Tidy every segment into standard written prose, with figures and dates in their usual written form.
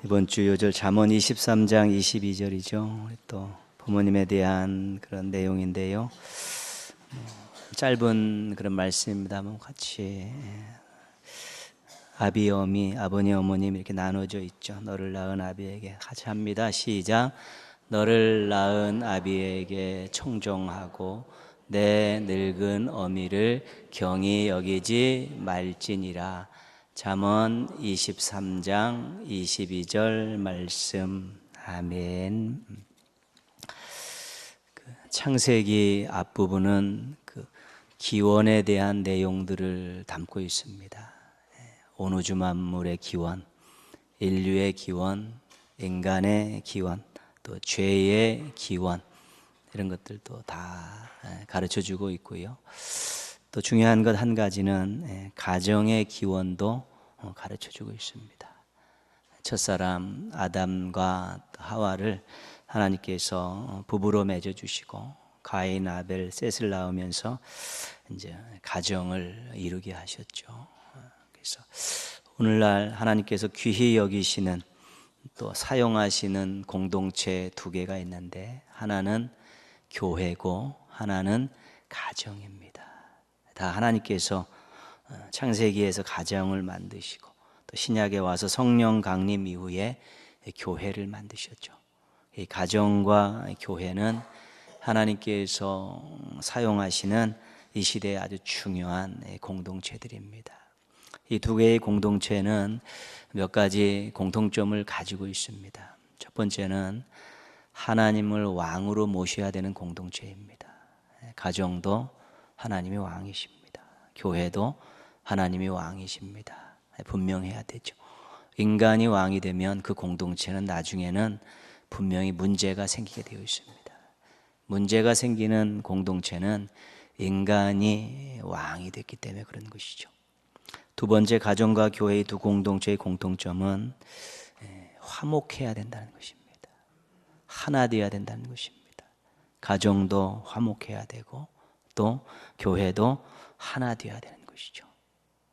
이번 주 요절 잠언 23장 22절이죠. 또 부모님에 대한 그런 내용인데요. 짧은 그런 말씀입니다. 한번 같이 아비, 어미, 아버님, 어머님 이렇게 나눠져 있죠. 너를 낳은 아비에게 같이 합니다. 시작. 너를 낳은 아비에게 청종하고 내 늙은 어미를 경히 여기지 말지니라. 잠언 23장 22절 말씀. 아멘. 창세기 앞부분은 그 기원에 대한 내용들을 담고 있습니다. 온 우주 만물의 기원, 인류의 기원, 인간의 기원, 또 죄의 기원, 이런 것들도 다 가르쳐주고 있고요. 또 중요한 것 한 가지는 가정의 기원도 가르쳐주고 있습니다. 첫사람 아담과 하와를 하나님께서 부부로 맺어주시고 가인, 아벨, 셋을 낳으면서 이제 가정을 이루게 하셨죠. 그래서 오늘날 하나님께서 귀히 여기시는 또 사용하시는 공동체 두 개가 있는데 하나는 교회고 하나는 가정입니다. 다 하나님께서 창세기에서 가정을 만드시고 또 신약에 와서 성령 강림 이후에 교회를 만드셨죠. 이 가정과 교회는 하나님께서 사용하시는 이 시대의 아주 중요한 공동체들입니다. 이 두 개의 공동체는 몇 가지 공통점을 가지고 있습니다. 첫 번째는 하나님을 왕으로 모셔야 되는 공동체입니다. 가정도 하나님이 왕이십니다. 교회도 하나님이 왕이십니다. 분명해야 되죠. 인간이 왕이 되면 그 공동체는 나중에는 분명히 문제가 생기게 되어 있습니다. 문제가 생기는 공동체는 인간이 왕이 됐기 때문에 그런 것이죠. 두 번째, 가정과 교회의 두 공동체의 공통점은 화목해야 된다는 것입니다. 하나 되어야 된다는 것입니다. 가정도 화목해야 되고 또 교회도 하나 되어야 되는 것이죠.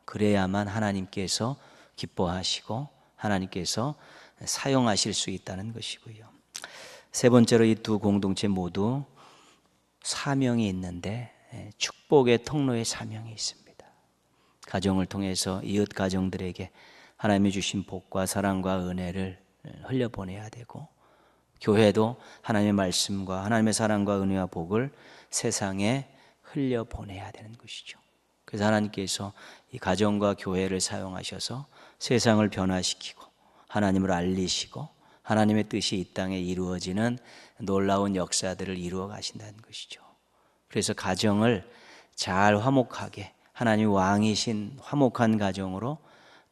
그래야만 하나님께서 기뻐하시고 하나님께서 사용하실 수 있다는 것이고요. 세 번째로 이 두 공동체 모두 사명이 있는데 축복의 통로의 사명이 있습니다. 가정을 통해서 이웃 가정들에게 하나님이 주신 복과 사랑과 은혜를 흘려보내야 되고 교회도 하나님의 말씀과 하나님의 사랑과 은혜와 복을 세상에 흘려보내야 되는 것이죠. 그래서 하나님께서 이 가정과 교회를 사용하셔서 세상을 변화시키고 하나님을 알리시고 하나님의 뜻이 이 땅에 이루어지는 놀라운 역사들을 이루어 가신다는 것이죠. 그래서 가정을 잘 화목하게 하나님 왕이신 화목한 가정으로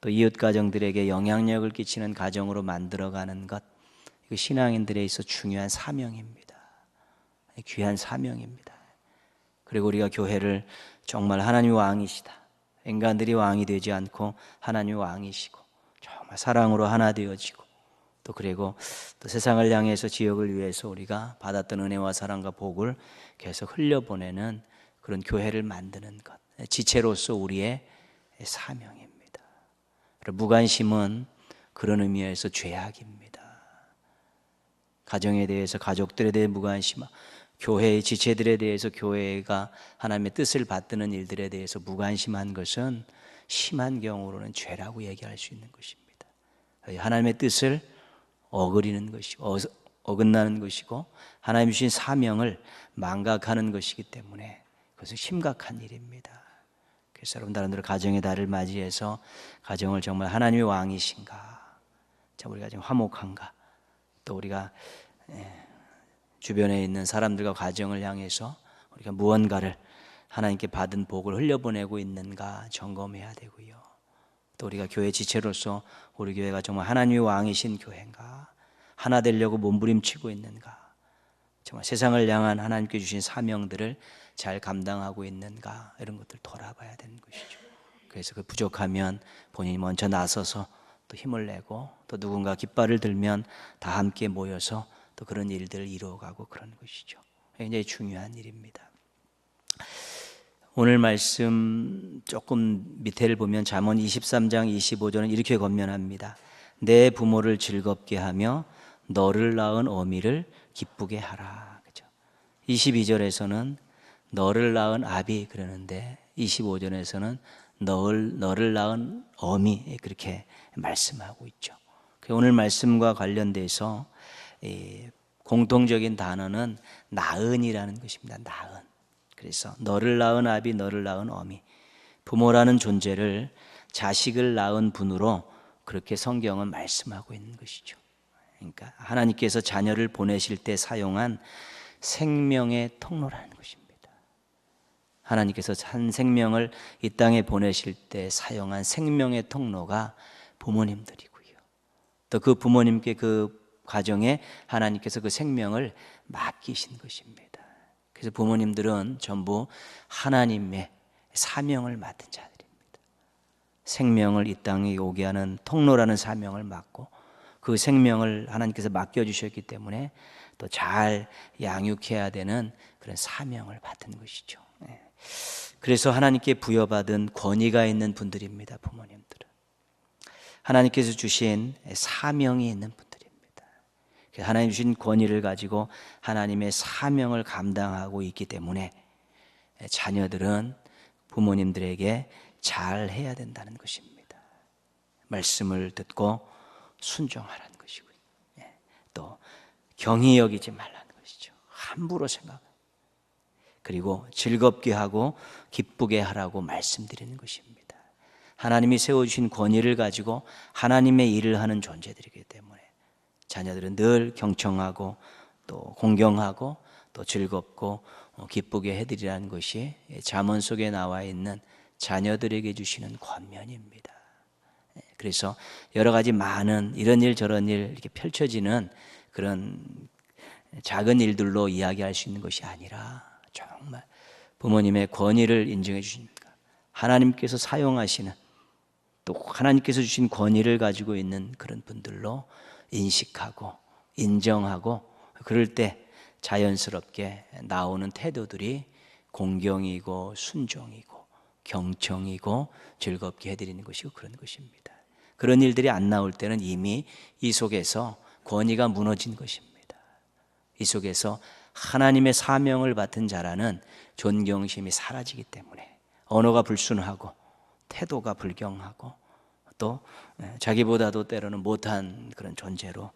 또 이웃 가정들에게 영향력을 끼치는 가정으로 만들어가는 것, 이거 신앙인들에 있어 중요한 사명입니다. 귀한 사명입니다. 그리고 우리가 교회를 정말 하나님 왕이시다, 인간들이 왕이 되지 않고 하나님 왕이시고 정말 사랑으로 하나 되어지고 또 그리고 또 세상을 향해서 지역을 위해서 우리가 받았던 은혜와 사랑과 복을 계속 흘려보내는 그런 교회를 만드는 것, 지체로서 우리의 사명입니다. 무관심은 그런 의미에서 죄악입니다. 가정에 대해서 가족들에 대해 무관심, 교회의 지체들에 대해서 교회가 하나님의 뜻을 받드는 일들에 대해서 무관심한 것은 심한 경우로는 죄라고 얘기할 수 있는 것입니다. 하나님의 뜻을 어기는 것이고 어긋나는 것이고 하나님 주신 사명을 망각하는 것이기 때문에 그것은 심각한 일입니다. 그래서 여러분들 가정의 달을 맞이해서 가정을 정말 하나님의 왕이신가, 우리가 지금 화목한가, 또 우리가 주변에 있는 사람들과 가정을 향해서 우리가 무언가를 하나님께 받은 복을 흘려보내고 있는가 점검해야 되고요. 또 우리가 교회 지체로서 우리 교회가 정말 하나님의 왕이신 교회인가, 하나 되려고 몸부림치고 있는가, 정말 세상을 향한 하나님께 주신 사명들을 잘 감당하고 있는가, 이런 것들 돌아봐야 되는 것이죠. 그래서 그 부족하면 본인이 먼저 나서서 또 힘을 내고 또 누군가 깃발을 들면 다 함께 모여서 또 그런 일들을 이루어가고 그런 것이죠. 굉장히 중요한 일입니다. 오늘 말씀 조금 밑에를 보면 잠언 23장 25절은 이렇게 권면합니다. 내 부모를 즐겁게 하며 너를 낳은 어미를 기쁘게 하라. 그죠? 22절에서는 너를 낳은 아비 그러는데 25절에서는 너를 낳은 어미 그렇게 말씀하고 있죠. 오늘 말씀과 관련돼서 공통적인 단어는 낳은이라는 것입니다. 낳은. 그래서 너를 낳은 아비, 너를 낳은 어미. 부모라는 존재를 자식을 낳은 분으로 그렇게 성경은 말씀하고 있는 것이죠. 그러니까 하나님께서 자녀를 보내실 때 사용한 생명의 통로라는 것입니다. 하나님께서 한 생명을 이 땅에 보내실 때 사용한 생명의 통로가 부모님들이고요. 또 그 부모님께 그 가정에 하나님께서 그 생명을 맡기신 것입니다. 그래서 부모님들은 전부 하나님의 사명을 맡은 자들입니다. 생명을 이 땅에 오게 하는 통로라는 사명을 맡고 그 생명을 하나님께서 맡겨주셨기 때문에 또 잘 양육해야 되는 그런 사명을 받은 것이죠. 그래서 하나님께 부여받은 권위가 있는 분들입니다. 부모님들은 하나님께서 주신 사명이 있는 분들입니다. 하나님 주신 권위를 가지고 하나님의 사명을 감당하고 있기 때문에 자녀들은 부모님들에게 잘 해야 된다는 것입니다. 말씀을 듣고 순종하라는 것이고요. 또 경히 여기지 말라는 것이죠. 함부로 생각하고 그리고 즐겁게 하고 기쁘게 하라고 말씀드리는 것입니다. 하나님이 세워주신 권위를 가지고 하나님의 일을 하는 존재들이기 때문에 자녀들은 늘 경청하고 또 공경하고 또 즐겁고 기쁘게 해드리라는 것이 잠언 속에 나와 있는 자녀들에게 주시는 권면입니다. 그래서 여러 가지 많은 이런 일 저런 일 이렇게 펼쳐지는 그런 작은 일들로 이야기할 수 있는 것이 아니라 정말 부모님의 권위를 인정해 주십니까? 하나님께서 사용하시는 또 하나님께서 주신 권위를 가지고 있는 그런 분들로 인식하고 인정하고 그럴 때 자연스럽게 나오는 태도들이 공경이고 순종이고 경청이고 즐겁게 해드리는 것이고 그런 것입니다. 그런 일들이 안 나올 때는 이미 이 속에서 권위가 무너진 것입니다. 이 속에서 하나님의 사명을 맡은 자라는 존경심이 사라지기 때문에 언어가 불순하고 태도가 불경하고 또 자기보다도 때로는 못한 그런 존재로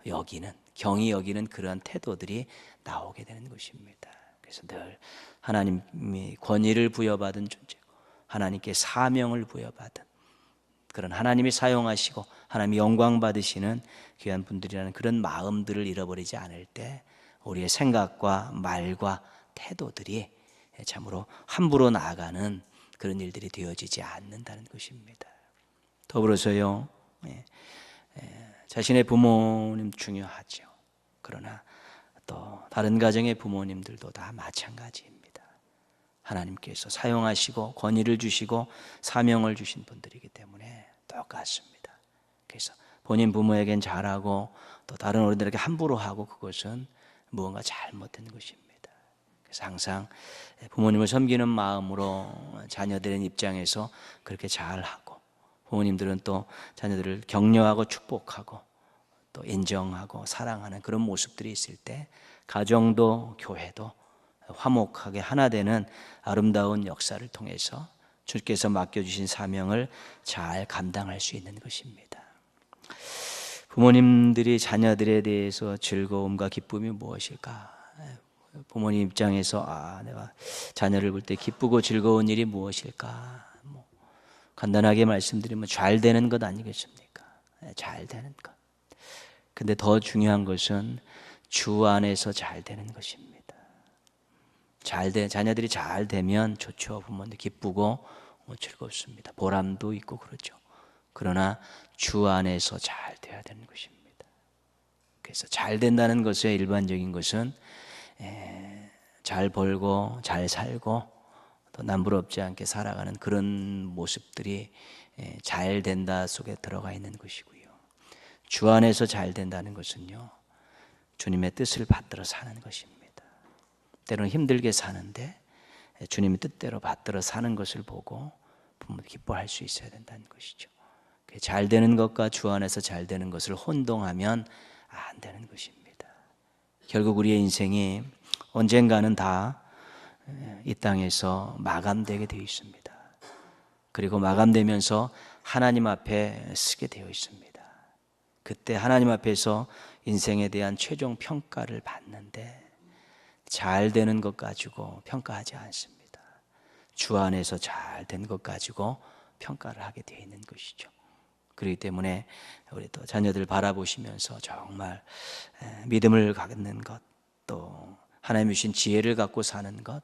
여기는 경히 여기는 그러한 태도들이 나오게 되는 것입니다. 그래서 늘 하나님이 권위를 부여받은 존재고 하나님께 사명을 부여받은 그런 하나님이 사용하시고 하나님이 영광 받으시는 귀한 분들이라는 그런 마음들을 잃어버리지 않을 때 우리의 생각과 말과 태도들이 참으로 함부로 나아가는 그런 일들이 되어지지 않는다는 것입니다. 더불어서요, 자신의 부모님 중요하죠. 그러나 또 다른 가정의 부모님들도 다 마찬가지입니다. 하나님께서 사용하시고 권위를 주시고 사명을 주신 분들이기 때문에 똑같습니다. 그래서 본인 부모에겐 잘하고 또 다른 어른들에게 함부로 하고 그것은 무언가 잘못된 것입니다. 그래서 항상 부모님을 섬기는 마음으로 자녀들의 입장에서 그렇게 잘하고 부모님들은 또 자녀들을 격려하고 축복하고 또 인정하고 사랑하는 그런 모습들이 있을 때 가정도 교회도 화목하게 하나 되는 아름다운 역사를 통해서 주께서 맡겨주신 사명을 잘 감당할 수 있는 것입니다. 부모님들이 자녀들에 대해서 즐거움과 기쁨이 무엇일까? 부모님 입장에서 내가 자녀를 볼 때 기쁘고 즐거운 일이 무엇일까? 간단하게 말씀드리면 잘 되는 것 아니겠습니까? 잘 되는 것. 근데 더 중요한 것은 주 안에서 잘 되는 것입니다. 자녀들이 잘 되면 좋죠. 부모님들 기쁘고 즐겁습니다. 보람도 있고 그렇죠. 그러나 주 안에서 잘 돼야 되는 것입니다. 그래서 잘 된다는 것의 일반적인 것은 잘 벌고 잘 살고 또 남부럽지 않게 살아가는 그런 모습들이 잘 된다 속에 들어가 있는 것이고요. 주 안에서 잘 된다는 것은요, 주님의 뜻을 받들어 사는 것입니다. 때로는 힘들게 사는데 주님의 뜻대로 받들어 사는 것을 보고 부모도 기뻐할 수 있어야 된다는 것이죠. 잘 되는 것과 주 안에서 잘 되는 것을 혼동하면 안 되는 것입니다. 결국 우리의 인생이 언젠가는 다 이 땅에서 마감되게 되어 있습니다. 그리고 마감되면서 하나님 앞에 서게 되어 있습니다. 그때 하나님 앞에서 인생에 대한 최종 평가를 받는데 잘 되는 것 가지고 평가하지 않습니다. 주 안에서 잘 된 것 가지고 평가를 하게 되어 있는 것이죠. 그렇기 때문에 우리 또 자녀들 바라보시면서 정말 믿음을 갖는 것, 또 하나님이 주신 지혜를 갖고 사는 것,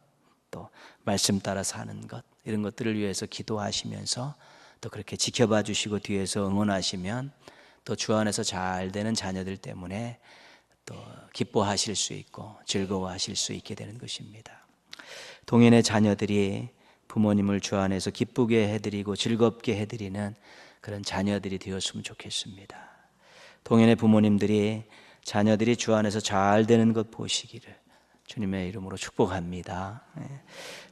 또 말씀 따라 사는 것, 이런 것들을 위해서 기도하시면서 또 그렇게 지켜봐 주시고 뒤에서 응원하시면 또 주 안에서 잘 되는 자녀들 때문에 또 기뻐하실 수 있고 즐거워하실 수 있게 되는 것입니다. 동인의 자녀들이 부모님을 주 안에서 기쁘게 해드리고 즐겁게 해드리는 그런 자녀들이 되었으면 좋겠습니다. 동인의 부모님들이 자녀들이 주 안에서 잘 되는 것 보시기를 주님의 이름으로 축복합니다.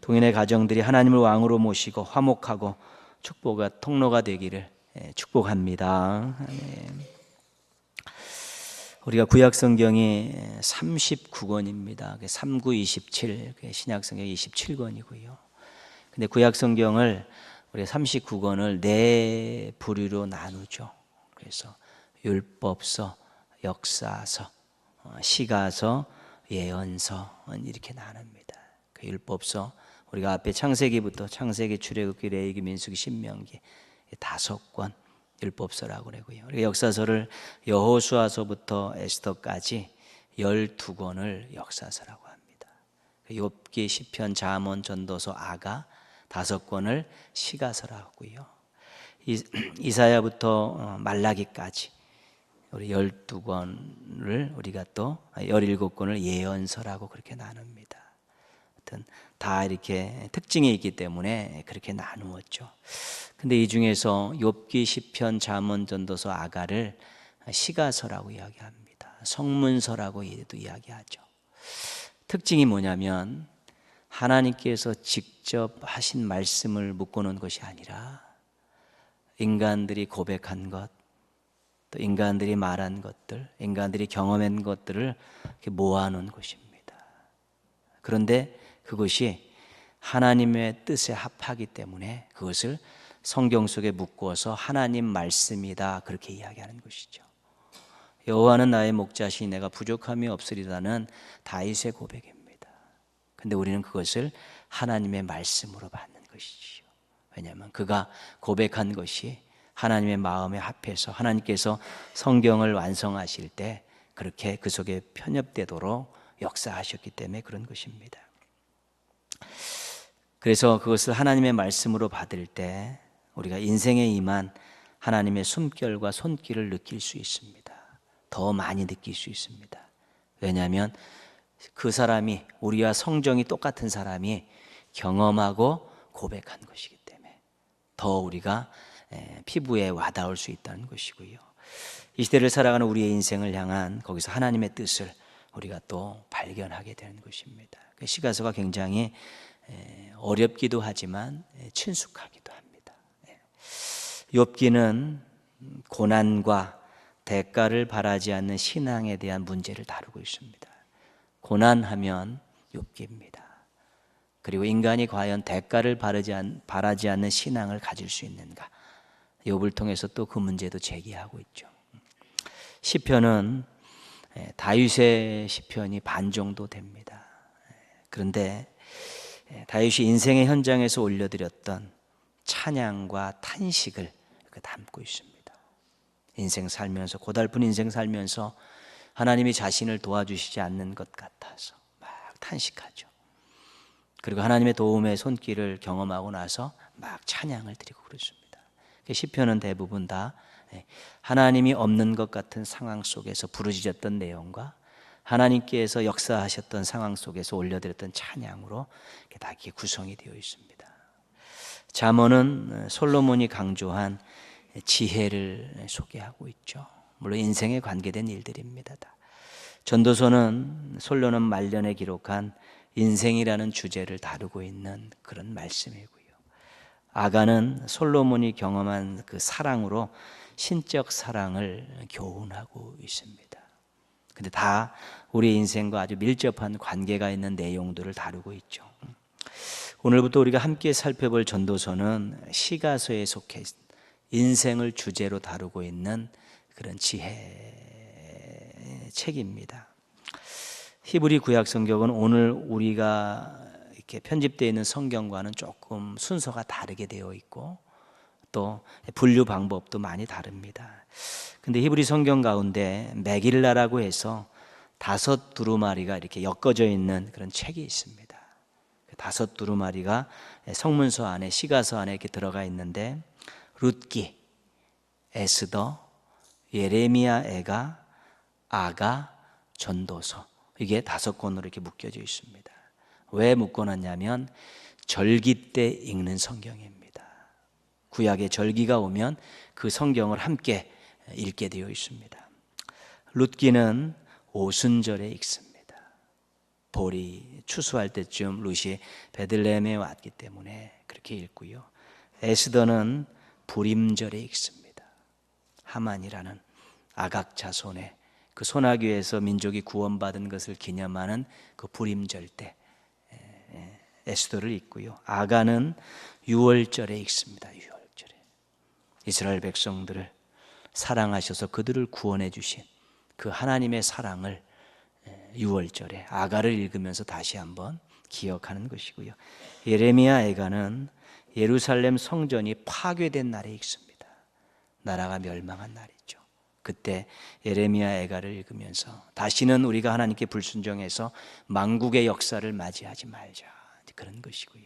동인의 가정들이 하나님을 왕으로 모시고 화목하고 축복의 통로가 되기를 축복합니다. 우리가 구약 성경이 39권입니다. 3927, 신약 성경 27권이고요. 근데 구약 성경을 우리 39권을 네 부류로 나누죠. 그래서 율법서, 역사서, 시가서, 예언서 이렇게 나눕니다. 그 율법서 우리가 앞에 창세기부터 창세기, 출애굽기, 레위기, 민수기, 신명기 5권 율법서라고 그러고요. 우리가 역사서를 여호수아서부터 에스더까지 12권을 역사서라고 합니다. 욥기, 시편, 잠언, 전도서, 아가 5권을 시가서라고 하고요. 이사야부터 말라기까지 우리 12권을 우리가 또 17권을 예언서라고 그렇게 나눕니다. 하여튼 다 이렇게 특징이 있기 때문에 그렇게 나누었죠. 근데 이 중에서 욥기, 시편, 잠언, 전도서, 아가를 시가서라고 이야기합니다. 성문서라고 이야기하죠. 특징이 뭐냐면 하나님께서 직접 하신 말씀을 묶어놓은 것이 아니라 인간들이 고백한 것, 또 인간들이 말한 것들, 인간들이 경험한 것들을 이렇게 모아놓은 것입니다. 그런데 그것이 하나님의 뜻에 합하기 때문에 그것을 성경 속에 묶어서 하나님 말씀이다 그렇게 이야기하는 것이죠. 여호와는 나의 목자시니 내가 부족함이 없으리라는 다윗의 고백입니다. 근데 우리는 그것을 하나님의 말씀으로 받는 것이지요. 왜냐하면 그가 고백한 것이 하나님의 마음에 합해서 하나님께서 성경을 완성하실 때 그렇게 그 속에 편협되도록 역사하셨기 때문에 그런 것입니다. 그래서 그것을 하나님의 말씀으로 받을 때 우리가 인생에 임한 하나님의 숨결과 손길을 느낄 수 있습니다. 더 많이 느낄 수 있습니다. 왜냐하면 그 사람이 우리와 성정이 똑같은 사람이 경험하고 고백한 것이기 때문에 더 우리가 피부에 와닿을 수 있다는 것이고요. 이 시대를 살아가는 우리의 인생을 향한 거기서 하나님의 뜻을 우리가 또 발견하게 되는 것입니다. 시가서가 굉장히 어렵기도 하지만 친숙하기도 합니다. 욥기는 고난과 대가를 바라지 않는 신앙에 대한 문제를 다루고 있습니다. 고난하면 욥기입니다. 그리고 인간이 과연 대가를 바라지 않는 신앙을 가질 수 있는가? 욥을 통해서 또 그 문제도 제기하고 있죠. 시편은 다윗의 시편이 반 정도 됩니다. 그런데 다윗이 인생의 현장에서 올려드렸던 찬양과 탄식을 담고 있습니다. 인생 살면서 고달픈 인생 살면서 하나님이 자신을 도와주시지 않는 것 같아서 막 탄식하죠. 그리고 하나님의 도움의 손길을 경험하고 나서 막 찬양을 드리고 그렇습니다. 시편은 대부분 다 하나님이 없는 것 같은 상황 속에서 부르짖었던 내용과 하나님께서 역사하셨던 상황 속에서 올려드렸던 찬양으로 다 이렇게 구성이 되어 있습니다. 잠언은 솔로몬이 강조한 지혜를 소개하고 있죠. 물론 인생에 관계된 일들입니다. 전도서는 솔로몬 말년에 기록한 인생이라는 주제를 다루고 있는 그런 말씀이고요. 아가는 솔로몬이 경험한 그 사랑으로 신적 사랑을 교훈하고 있습니다. 근데 다 우리 인생과 아주 밀접한 관계가 있는 내용들을 다루고 있죠. 오늘부터 우리가 함께 살펴볼 전도서는 시가서에 속해 인생을 주제로 다루고 있는 그런 지혜 책입니다. 히브리 구약 성경은 오늘 우리가 이렇게 편집되어 있는 성경과는 조금 순서가 다르게 되어 있고 또 분류 방법도 많이 다릅니다. 근데 히브리 성경 가운데 메길라라고 해서 5 두루마리가 이렇게 엮어져 있는 그런 책이 있습니다. 5 두루마리가 성문서 안에, 시가서 안에 이렇게 들어가 있는데 룻기, 에스더, 예레미야, 애가, 아가, 전도서, 이게 5권으로 이렇게 묶여져 있습니다. 왜 묶어놨냐면 절기 때 읽는 성경입니다. 구약의 절기가 오면 그 성경을 함께 읽게 되어 있습니다. 룻기는 오순절에 읽습니다. 볼이 추수할 때쯤 룻이 베들레헴에 왔기 때문에 그렇게 읽고요. 에스더는 불임절에 읽습니다. 하만이라는 아각 자손의 그 소나기에서 민족이 구원받은 것을 기념하는 그 불임절 때 에스더를 읽고요. 아가는 유월절에 읽습니다. 유월절에 이스라엘 백성들을 사랑하셔서 그들을 구원해 주신 그 하나님의 사랑을 유월절에 아가를 읽으면서 다시 한번 기억하는 것이고요. 예레미야 애가는 예루살렘 성전이 파괴된 날에 읽습니다. 나라가 멸망한 날이죠. 그때 예레미야 애가를 읽으면서 다시는 우리가 하나님께 불순종해서 망국의 역사를 맞이하지 말자, 그런 것이고요.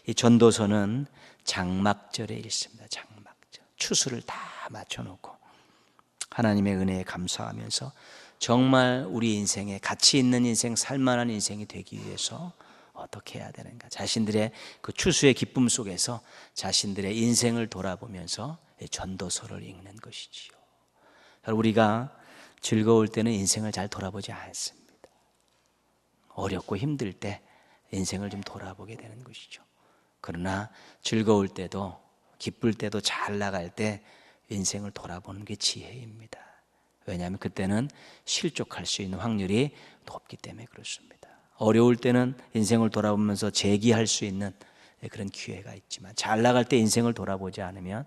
이 전도서는 장막절에 읽습니다. 장막절, 추수를 다 맞춰놓고 하나님의 은혜에 감사하면서 정말 우리 인생에 가치 있는 인생, 살만한 인생이 되기 위해서 어떻게 해야 되는가, 자신들의 그 추수의 기쁨 속에서 자신들의 인생을 돌아보면서 전도서를 읽는 것이지요. 우리가 즐거울 때는 인생을 잘 돌아보지 않습니다. 어렵고 힘들 때 인생을 좀 돌아보게 되는 것이죠. 그러나 즐거울 때도 기쁠 때도 잘 나갈 때 인생을 돌아보는 게 지혜입니다. 왜냐하면 그때는 실족할 수 있는 확률이 높기 때문에 그렇습니다. 어려울 때는 인생을 돌아보면서 재기할 수 있는 그런 기회가 있지만 잘 나갈 때 인생을 돌아보지 않으면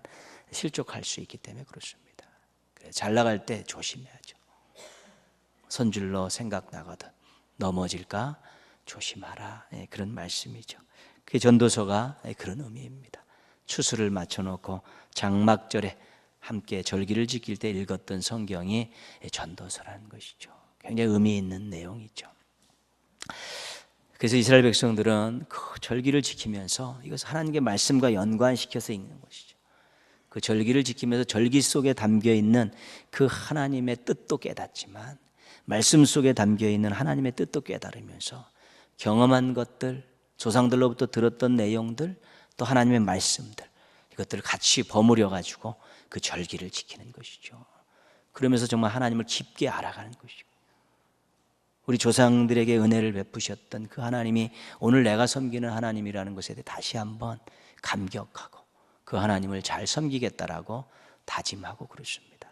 실족할 수 있기 때문에 그렇습니다. 잘 나갈 때 조심해야죠. 선줄로 생각나거든 넘어질까 조심하라, 그런 말씀이죠. 그 전도서가 그런 의미입니다. 추수를 맞춰놓고 장막절에 함께 절기를 지킬 때 읽었던 성경이 전도서라는 것이죠. 굉장히 의미 있는 내용이죠. 그래서 이스라엘 백성들은 그 절기를 지키면서 이것을 하나님의 말씀과 연관시켜서 읽는 것이죠. 그 절기를 지키면서 절기 속에 담겨있는 그 하나님의 뜻도 깨닫지만 말씀 속에 담겨있는 하나님의 뜻도 깨달으면서 경험한 것들, 조상들로부터 들었던 내용들, 또 하나님의 말씀들, 이것들을 같이 버무려 가지고 그 절기를 지키는 것이죠. 그러면서 정말 하나님을 깊게 알아가는 것이고, 우리 조상들에게 은혜를 베푸셨던 그 하나님이 오늘 내가 섬기는 하나님이라는 것에 대해 다시 한번 감격하고 그 하나님을 잘 섬기겠다라고 다짐하고 그렇습니다.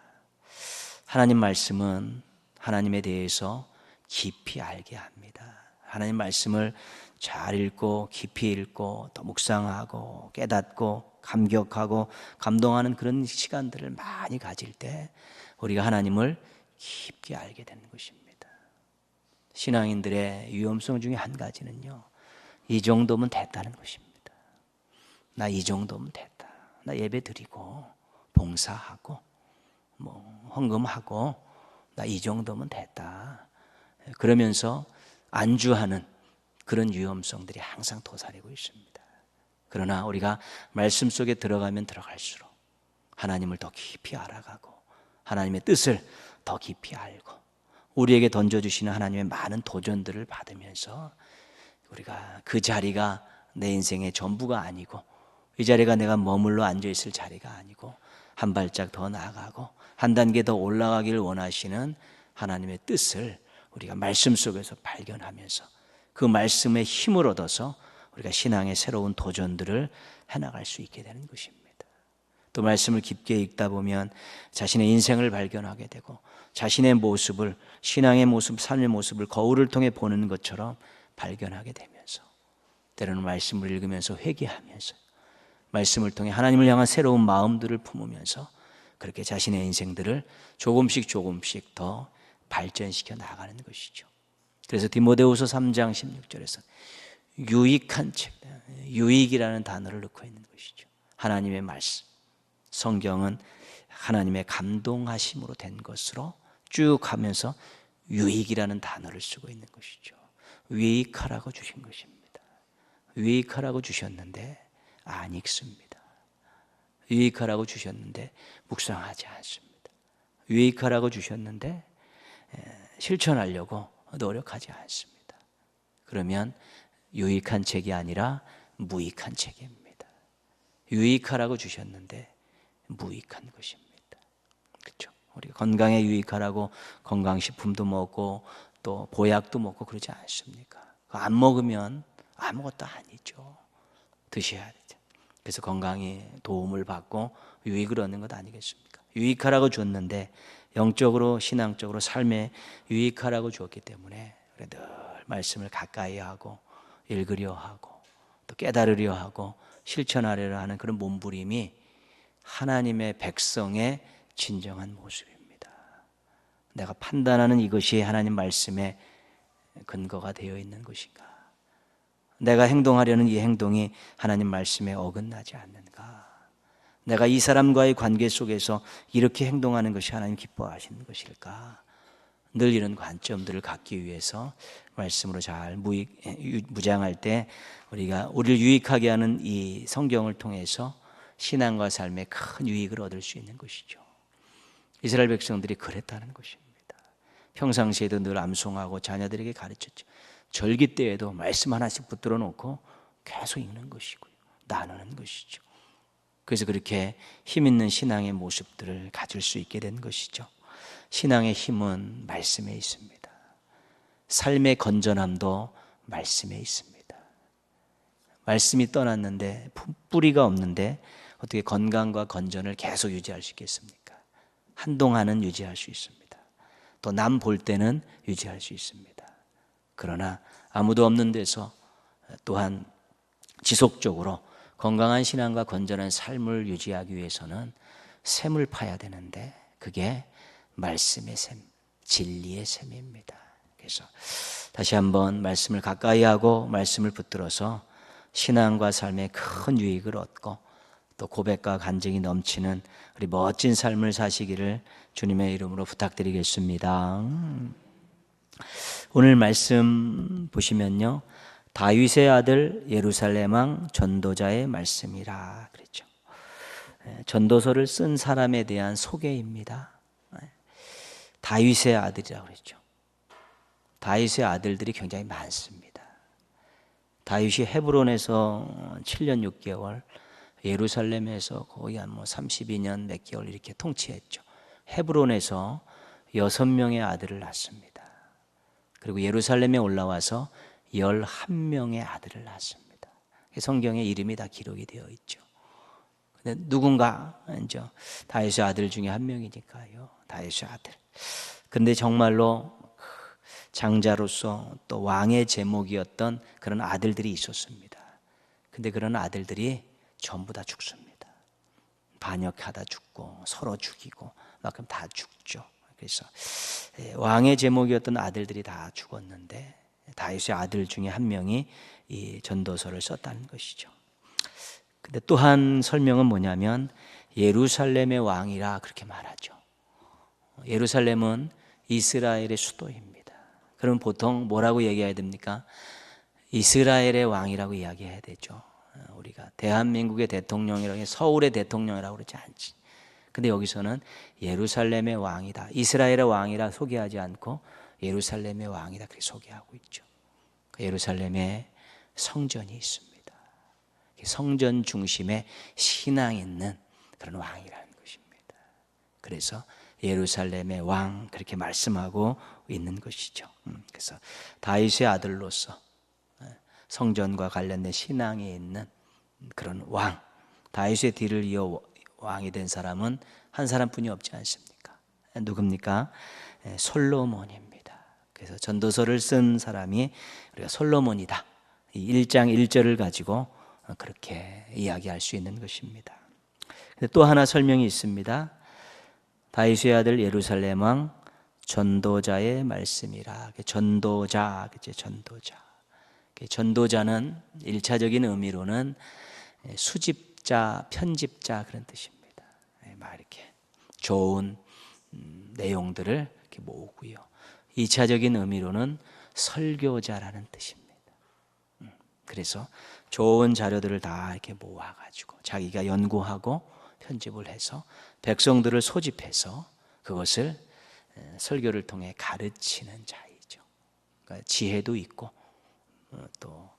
하나님 말씀은 하나님에 대해서 깊이 알게 합니다. 하나님 말씀을 잘 읽고 깊이 읽고 또 묵상하고 깨닫고 감격하고 감동하는 그런 시간들을 많이 가질 때 우리가 하나님을 깊게 알게 되는 것입니다. 신앙인들의 위험성 중에 한 가지는요, 이 정도면 됐다는 것입니다. 나 이 정도면 됐다. 나 예배 드리고 봉사하고 헌금하고 나 이 정도면 됐다. 그러면서 안주하는 그런 위험성들이 항상 도사리고 있습니다. 그러나 우리가 말씀 속에 들어가면 들어갈수록 하나님을 더 깊이 알아가고 하나님의 뜻을 더 깊이 알고 우리에게 던져주시는 하나님의 많은 도전들을 받으면서 우리가 그 자리가 내 인생의 전부가 아니고 이 자리가 내가 머물러 앉아있을 자리가 아니고 한 발짝 더 나아가고 한 단계 더 올라가기를 원하시는 하나님의 뜻을 우리가 말씀 속에서 발견하면서 그 말씀의 힘을 얻어서 우리가 신앙의 새로운 도전들을 해나갈 수 있게 되는 것입니다. 또 말씀을 깊게 읽다 보면 자신의 인생을 발견하게 되고 자신의 모습을, 신앙의 모습, 삶의 모습을 거울을 통해 보는 것처럼 발견하게 되면서 때로는 말씀을 읽으면서 회개하면서 말씀을 통해 하나님을 향한 새로운 마음들을 품으면서 그렇게 자신의 인생들을 조금씩 더 발전시켜 나가는 것이죠. 그래서 디모데후서 3장 16절에서 유익한 책, 유익이라는 단어를 넣고 있는 것이죠. 하나님의 말씀, 성경은 하나님의 감동하심으로 된 것으로 쭉 하면서 유익이라는 단어를 쓰고 있는 것이죠. 유익하라고 주신 것입니다. 유익하라고 주셨는데 안 읽습니다. 유익하라고 주셨는데 묵상하지 않습니다. 유익하라고 주셨는데 실천하려고 노력하지 않습니다. 그러면 유익한 책이 아니라 무익한 책입니다. 유익하라고 주셨는데 무익한 것입니다. 그렇죠? 우리가 건강에 유익하라고 건강식품도 먹고 또 보약도 먹고 그러지 않습니까? 안 먹으면 아무것도 아니죠. 드셔야 되죠. 그래서 건강에 도움을 받고 유익을 얻는 것 아니겠습니까? 유익하라고 줬는데 영적으로 신앙적으로 삶에 유익하라고 주었기 때문에 늘 말씀을 가까이 하고 읽으려 하고 또 깨달으려 하고 실천하려 하는 그런 몸부림이 하나님의 백성의 진정한 모습입니다. 내가 판단하는 이것이 하나님 말씀의 근거가 되어 있는 것인가? 내가 행동하려는 이 행동이 하나님 말씀에 어긋나지 않는가? 내가 이 사람과의 관계 속에서 이렇게 행동하는 것이 하나님 기뻐하시는 것일까? 늘 이런 관점들을 갖기 위해서 말씀으로 잘 무장할 때 우리를 유익하게 하는 이 성경을 통해서 신앙과 삶에 큰 유익을 얻을 수 있는 것이죠. 이스라엘 백성들이 그랬다는 것입니다. 평상시에도 늘 암송하고 자녀들에게 가르쳤죠. 절기 때에도 말씀 하나씩 붙들어 놓고 계속 읽는 것이고요. 나누는 것이죠. 그래서 그렇게 힘 있는 신앙의 모습들을 가질 수 있게 된 것이죠. 신앙의 힘은 말씀에 있습니다. 삶의 건전함도 말씀에 있습니다. 말씀이 떠났는데 뿌리가 없는데 어떻게 건강과 건전을 계속 유지할 수 있겠습니까? 한동안은 유지할 수 있습니다. 또 남 볼 때는 유지할 수 있습니다. 그러나 아무도 없는 데서 또한 지속적으로 건강한 신앙과 건전한 삶을 유지하기 위해서는 샘을 파야 되는데 그게 말씀의 샘, 진리의 샘입니다. 그래서 다시 한번 말씀을 가까이 하고 말씀을 붙들어서 신앙과 삶에 큰 유익을 얻고 또 고백과 간증이 넘치는 우리 멋진 삶을 사시기를 주님의 이름으로 부탁드리겠습니다. 오늘 말씀 보시면요, 다윗의 아들 예루살렘 왕 전도자의 말씀이라 그랬죠. 전도서를 쓴 사람에 대한 소개입니다. 다윗의 아들이라고 그랬죠. 다윗의 아들들이 굉장히 많습니다. 다윗이 헤브론에서 7년 6개월, 예루살렘에서 거의 한 32년 몇 개월 이렇게 통치했죠. 헤브론에서 6명의 아들을 낳습니다. 그리고 예루살렘에 올라와서 11명의 아들을 낳습니다. 성경에 이름이 다 기록이 되어 있죠. 근데 누군가 이제 다윗의 아들 중에 한 명이니까요. 다윗의 아들. 근데 정말로 장자로서 또 왕의 제목이었던 그런 아들들이 있었습니다. 근데 그런 아들들이 전부 다 죽습니다. 반역하다 죽고 서로 죽이고 만큼 다 죽죠. 그래서 왕의 제목이었던 아들들이 다 죽었는데 다윗의 아들 중에 한 명이 이 전도서를 썼다는 것이죠. 근데 또 한 설명은 뭐냐면 예루살렘의 왕이라 그렇게 말하죠. 예루살렘은 이스라엘의 수도입니다. 그럼 보통 뭐라고 얘기해야 됩니까? 이스라엘의 왕이라고 이야기해야 되죠. 우리가 대한민국의 대통령이라고 서울의 대통령이라고 그러지 않지. 근데 여기서는 예루살렘의 왕이다, 이스라엘의 왕이라 소개하지 않고 예루살렘의 왕이다 그렇게 소개하고 있죠. 예루살렘에 성전이 있습니다. 성전 중심에 신앙 있는 그런 왕이라는 것입니다. 그래서 예루살렘의 왕 그렇게 말씀하고 있는 것이죠. 그래서 다윗의 아들로서 성전과 관련된 신앙에 있는 그런 왕, 다윗의 뒤를 이어 왕이 된 사람은 한 사람뿐이 없지 않습니까? 누굽니까? 솔로몬입니다. 그래서 전도서를 쓴 사람이 우리가 솔로몬이다. 이 1장 1절을 가지고 그렇게 이야기할 수 있는 것입니다. 또 하나 설명이 있습니다. 다윗의 아들 예루살렘 왕 전도자의 말씀이라. 전도자, 전도자. 전도자는 1차적인 의미로는 수집자, 편집자 그런 뜻입니다. 막 이렇게 좋은 내용들을 이렇게 모으고요. 2차적인 의미로는 설교자라는 뜻입니다. 그래서 좋은 자료들을 다 이렇게 모아가지고 자기가 연구하고 편집을 해서 백성들을 소집해서 그것을 설교를 통해 가르치는 자이죠. 그러니까 지혜도 있고 또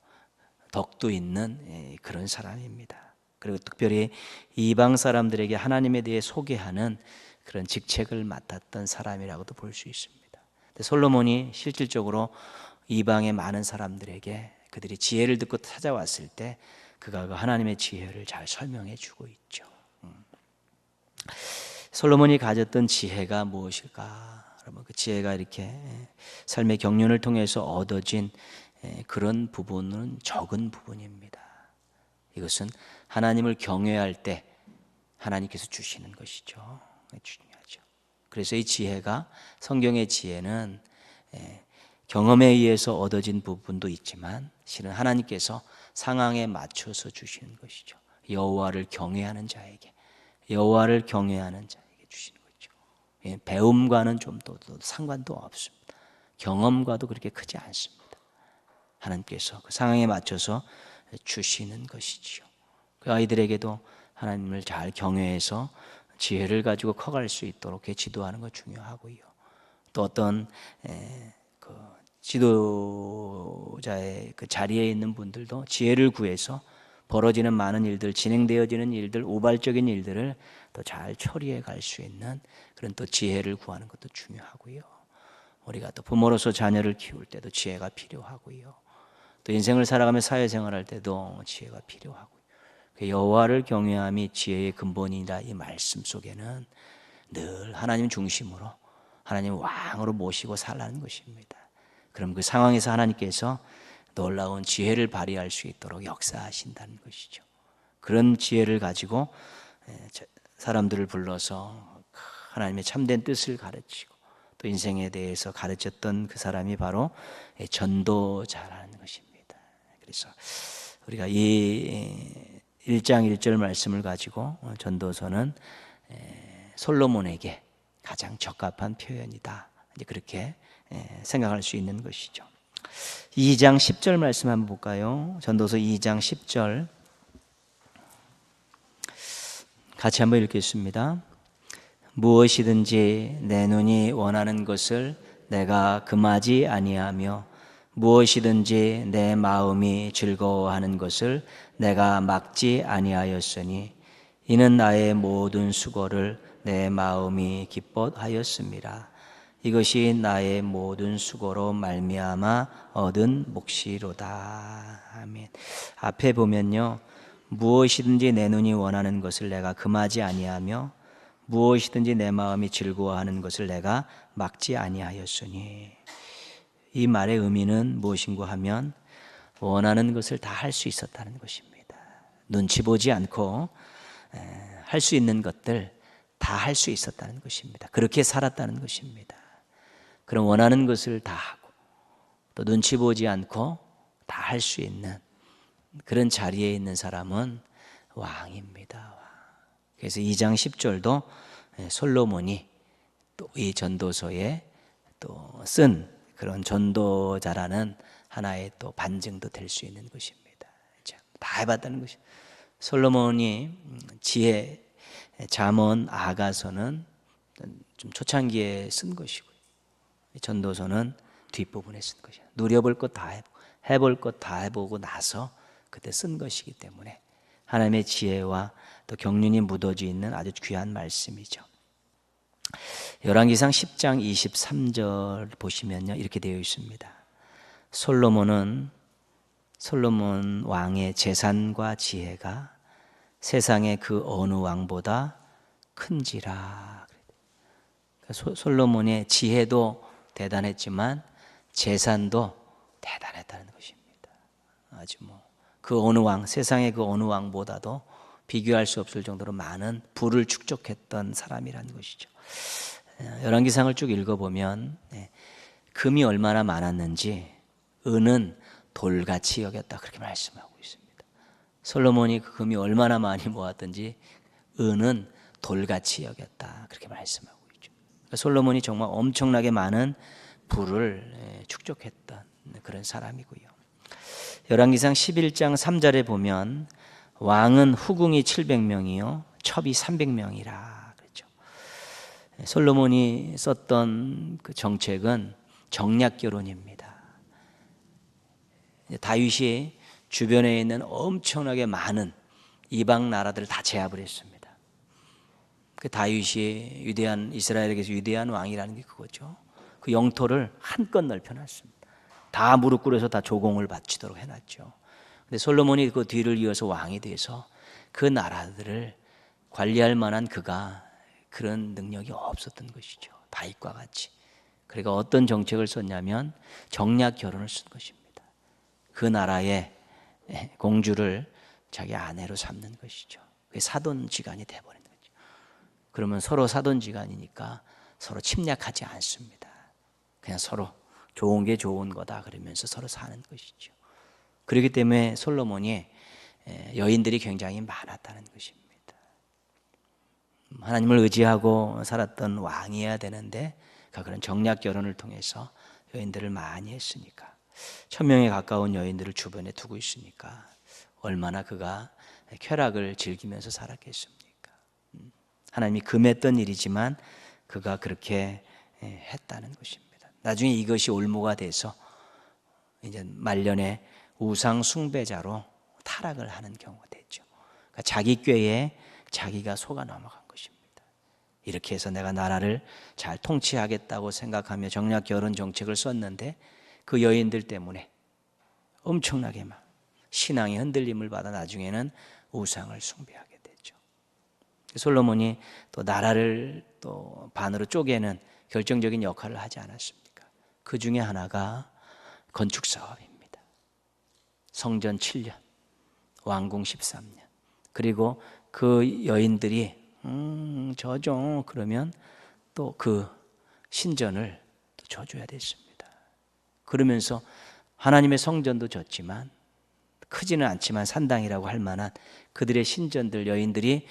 덕도 있는 그런 사람입니다. 그리고 특별히 이방 사람들에게 하나님에 대해 소개하는 그런 직책을 맡았던 사람이라고도 볼 수 있습니다. 솔로몬이 실질적으로 이방의 많은 사람들에게 그들이 지혜를 듣고 찾아왔을 때 그가 그 하나님의 지혜를 잘 설명해 주고 있죠. 솔로몬이 가졌던 지혜가 무엇일까? 여러분, 그 지혜가 이렇게 삶의 경륜을 통해서 얻어진 그런 부분은 적은 부분입니다. 이것은 하나님을 경외할 때 하나님께서 주시는 것이죠. 중요하죠. 그래서 이 지혜가, 성경의 지혜는 경험에 의해서 얻어진 부분도 있지만 실은 하나님께서 상황에 맞춰서 주시는 것이죠. 여호와를 경외하는 자에게, 여호와를 경외하는 자에게 주시는 거죠. 배움과는 좀 또 상관도 없습니다. 경험과도 그렇게 크지 않습니다. 하나님께서 그 상황에 맞춰서 주시는 것이지요. 그 아이들에게도 하나님을 잘 경외해서 지혜를 가지고 커갈 수 있도록 지도하는 것 중요하고요. 또 어떤 그 지도자의 그 자리에 있는 분들도 지혜를 구해서 벌어지는 많은 일들, 진행되어지는 일들, 우발적인 일들을 더 잘 처리해 갈 수 있는 그런 또 지혜를 구하는 것도 중요하고요. 우리가 또 부모로서 자녀를 키울 때도 지혜가 필요하고요. 또 인생을 살아가며 사회생활할 때도 지혜가 필요하고요. 여호와를 경외함이 지혜의 근본이라 이 말씀 속에는 늘 하나님 중심으로 하나님 왕으로 모시고 살라는 것입니다. 그럼 그 상황에서 하나님께서 놀라운 지혜를 발휘할 수 있도록 역사하신다는 것이죠. 그런 지혜를 가지고 사람들을 불러서 하나님의 참된 뜻을 가르치고 또 인생에 대해서 가르쳤던 그 사람이 바로 전도자라는 것입니다. 그래서 우리가 이 1장 1절 말씀을 가지고 전도서는 솔로몬에게 가장 적합한 표현이다. 이제 그렇게 생각할 수 있는 것이죠. 2장 10절 말씀 한번 볼까요? 전도서 2장 10절 같이 한번 읽겠습니다. 무엇이든지 내 눈이 원하는 것을 내가 금하지 아니하며 무엇이든지 내 마음이 즐거워하는 것을 내가 막지 아니하였으니 이는 나의 모든 수고를 내 마음이 기뻐하였습니다. 이것이 나의 모든 수고로 말미암아 얻은 몫이로다. 아멘. 앞에 보면요, 무엇이든지 내 눈이 원하는 것을 내가 금하지 아니하며 무엇이든지 내 마음이 즐거워하는 것을 내가 막지 아니하였으니, 이 말의 의미는 무엇인가 하면 원하는 것을 다 할 수 있었다는 것입니다. 눈치 보지 않고 할 수 있는 것들 다 할 수 있었다는 것입니다. 그렇게 살았다는 것입니다. 그런 원하는 것을 다 하고 또 눈치 보지 않고 다 할 수 있는 그런 자리에 있는 사람은 왕입니다. 그래서 2장 10절도 솔로몬이 또 이 전도서에 또 쓴 그런 전도자라는 하나의 또 반증도 될 수 있는 것입니다. 다 해봤다는 것입니다. 솔로몬이 지혜, 잠언, 아가서는 좀 초창기에 쓴 것이고요. 전도서는 뒷부분에 쓴 것이에요. 누려볼 것 다 해보고 해볼 것 다 해보고 나서 그때 쓴 것이기 때문에 하나님의 지혜와 또 경륜이 묻어져 있는 아주 귀한 말씀이죠. 열왕기상 10장 23절 보시면요, 이렇게 되어 있습니다. 솔로몬은 솔로몬 왕의 재산과 지혜가 세상의 그 어느 왕보다 큰지라. 솔로몬의 지혜도 대단했지만 재산도 대단했다는 것입니다. 아주 그 어느 왕, 세상의 그 어느 왕보다도 비교할 수 없을 정도로 많은 부를 축적했던 사람이라는 것이죠. 열왕기상을 쭉 읽어보면 금이 얼마나 많았는지 은은 돌같이 여겼다, 그렇게 말씀하고 있습니다. 솔로몬이 그 금이 얼마나 많이 모았든지 은은 돌같이 여겼다, 그렇게 말씀하고 있죠. 그러니까 솔로몬이 정말 엄청나게 많은 부를 축적했던 그런 사람이고요. 열왕기상 11장 3절에 보면 왕은 후궁이 700명이요 첩이 300명이라 그랬죠. 솔로몬이 썼던 그 정책은 정략 결혼입니다. 다윗이 주변에 있는 엄청나게 많은 이방 나라들을 다 제압을 했습니다. 그 다윗이 위대한, 이스라엘에게서 위대한 왕이라는 게 그거죠. 그 영토를 한껏 넓혀놨습니다. 다 무릎 꿇어서 다 조공을 바치도록 해놨죠. 근데 솔로몬이 그 뒤를 이어서 왕이 돼서 그 나라들을 관리할 만한 그가 그런 능력이 없었던 것이죠. 다윗과 같이. 그러니까 어떤 정책을 썼냐면 정략 결혼을 쓴 것입니다. 그 나라의 공주를 자기 아내로 삼는 것이죠. 그게 사돈지간이 돼버린 거죠. 그러면 서로 사돈지간이니까 서로 침략하지 않습니다. 그냥 서로 좋은 게 좋은 거다 그러면서 서로 사는 것이죠. 그렇기 때문에 솔로몬이 여인들이 굉장히 많았다는 것입니다. 하나님을 의지하고 살았던 왕이어야 되는데 그런 정략 결혼을 통해서 여인들을 많이 했으니까, 1000명에 가까운 여인들을 주변에 두고 있으니까 얼마나 그가 쾌락을 즐기면서 살았겠습니까? 하나님이 금했던 일이지만 그가 그렇게 했다는 것입니다. 나중에 이것이 올무가 돼서 이제 말년에 우상 숭배자로 타락을 하는 경우가 됐죠. 그러니까 자기 꾀에 자기가 속아 넘어간 것입니다. 이렇게 해서 내가 나라를 잘 통치하겠다고 생각하며 정략 결혼 정책을 썼는데 그 여인들 때문에 엄청나게 막 신앙의 흔들림을 받아 나중에는 우상을 숭배하게 됐죠. 솔로몬이 또 나라를 또 반으로 쪼개는 결정적인 역할을 하지 않았습니까? 그 중에 하나가 건축 사업입니다. 성전 7년, 왕궁 13년. 그리고 그 여인들이 저죠 그러면 또 그 신전을 또 져줘야 됐습니다. 그러면서 하나님의 성전도 졌지만, 크지는 않지만 산당이라고 할 만한 그들의 신전들, 여인들이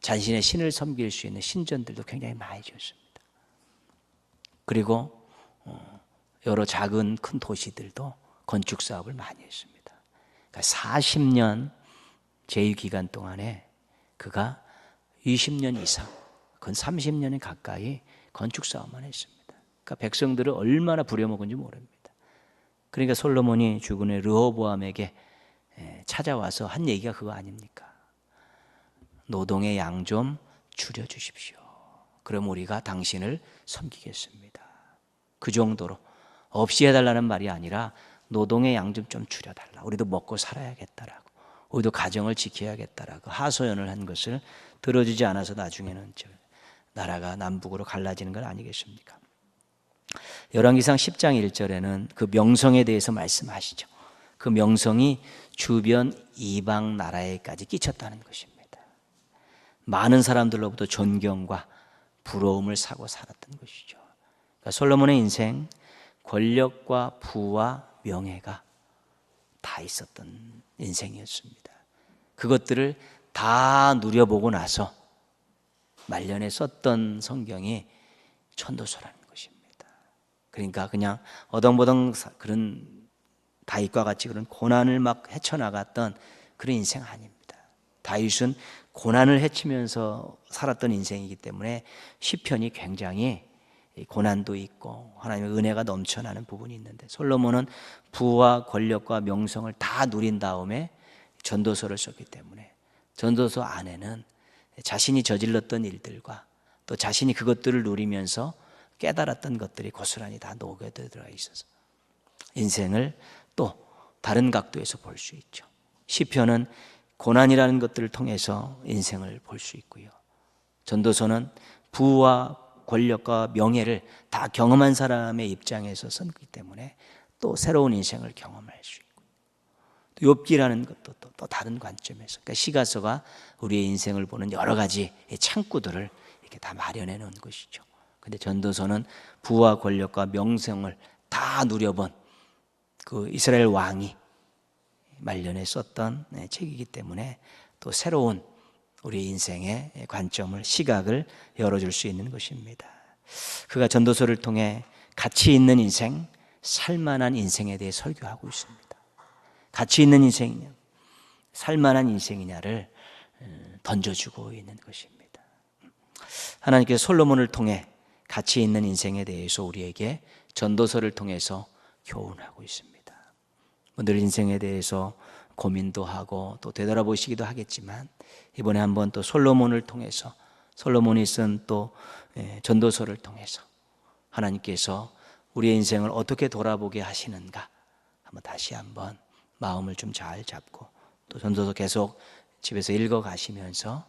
자신의 신을 섬길 수 있는 신전들도 굉장히 많이 지었습니다. 그리고 여러 작은 큰 도시들도 건축 사업을 많이 했습니다. 그러니까 40년 제위 기간 동안에 그가 20년 이상, 그건 30년에 가까이 건축 사업만 했습니다. 그러니까 백성들을 얼마나 부려먹은지 모릅니다. 그러니까 솔로몬이 주군의 르호보암에게 찾아와서 한 얘기가 그거 아닙니까? 노동의 양 좀 줄여주십시오. 그럼 우리가 당신을 섬기겠습니다. 그 정도로 없이 해달라는 말이 아니라 노동의 양 좀 줄여달라. 우리도 먹고 살아야겠다라고, 우리도 가정을 지켜야겠다라고 하소연을 한 것을 들어주지 않아서 나중에는 나라가 남북으로 갈라지는 건 아니겠습니까? 열왕기상 10장 1절에는 그 명성에 대해서 말씀하시죠. 그 명성이 주변 이방 나라에까지 끼쳤다는 것입니다. 많은 사람들로부터 존경과 부러움을 사고 살았던 것이죠. 그러니까 솔로몬의 인생, 권력과 부와 명예가 다 있었던 인생이었습니다. 그것들을 다 누려보고 나서 말년에 썼던 성경이 천도서라는 것입니다. 그러니까 그냥 어덩보덩 그런 다윗과 같이 그런 고난을 막 헤쳐나갔던 그런 인생 아닙니다. 다윗은 고난을 헤치면서 살았던 인생이기 때문에 시편이 굉장히 고난도 있고 하나님의 은혜가 넘쳐나는 부분이 있는데, 솔로몬은 부와 권력과 명성을 다 누린 다음에 전도서를 썼기 때문에 전도서 안에는 자신이 저질렀던 일들과 또 자신이 그것들을 누리면서 깨달았던 것들이 고스란히 다 녹여들어 있어서 인생을 또 다른 각도에서 볼 수 있죠. 시편은 고난이라는 것들을 통해서 인생을 볼 수 있고요. 전도서는 부와 권력과 명예를 다 경험한 사람의 입장에서 썼기 때문에 또 새로운 인생을 경험할 수 있고, 또 욥기라는 것도 또 다른 관점에서, 그러니까 시가서가 우리의 인생을 보는 여러 가지 창구들을 이렇게 다 마련해 놓은 것이죠. 근데 전도서는 부와 권력과 명성을 다 누려본 그 이스라엘 왕이 말년에 썼던 책이기 때문에 또 새로운 우리 인생의 관점을, 시각을 열어줄 수 있는 것입니다. 그가 전도서를 통해 가치 있는 인생, 살만한 인생에 대해 설교하고 있습니다. 가치 있는 인생이냐, 살만한 인생이냐를 던져주고 있는 것입니다. 하나님께서 솔로몬을 통해 가치 있는 인생에 대해서 우리에게 전도서를 통해서 교훈하고 있습니다. 늘 인생에 대해서 고민도 하고 또 되돌아보시기도 하겠지만, 이번에 한번 또 솔로몬을 통해서, 솔로몬이 쓴 또 전도서를 통해서 하나님께서 우리의 인생을 어떻게 돌아보게 하시는가 한번 다시 한번 마음을 좀 잘 잡고, 또 전도서 계속 집에서 읽어 가시면서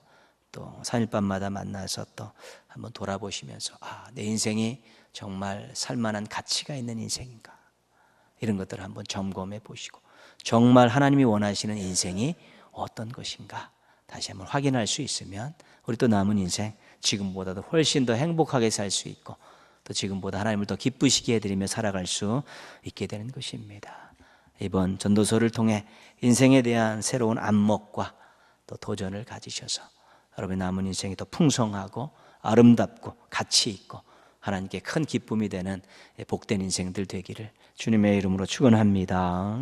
또 3일밤마다 만나서 또 한번 돌아보시면서, 내 인생이 정말 살만한 가치가 있는 인생인가, 이런 것들을 한번 점검해 보시고, 정말 하나님이 원하시는 인생이 어떤 것인가 다시 한번 확인할 수 있으면 우리 또 남은 인생 지금보다도 훨씬 더 행복하게 살 수 있고, 또 지금보다 하나님을 더 기쁘시게 해드리며 살아갈 수 있게 되는 것입니다. 이번 전도서를 통해 인생에 대한 새로운 안목과 또 도전을 가지셔서 여러분의 남은 인생이 더 풍성하고 아름답고 가치 있고 하나님께 큰 기쁨이 되는 복된 인생들 되기를 주님의 이름으로 축원합니다.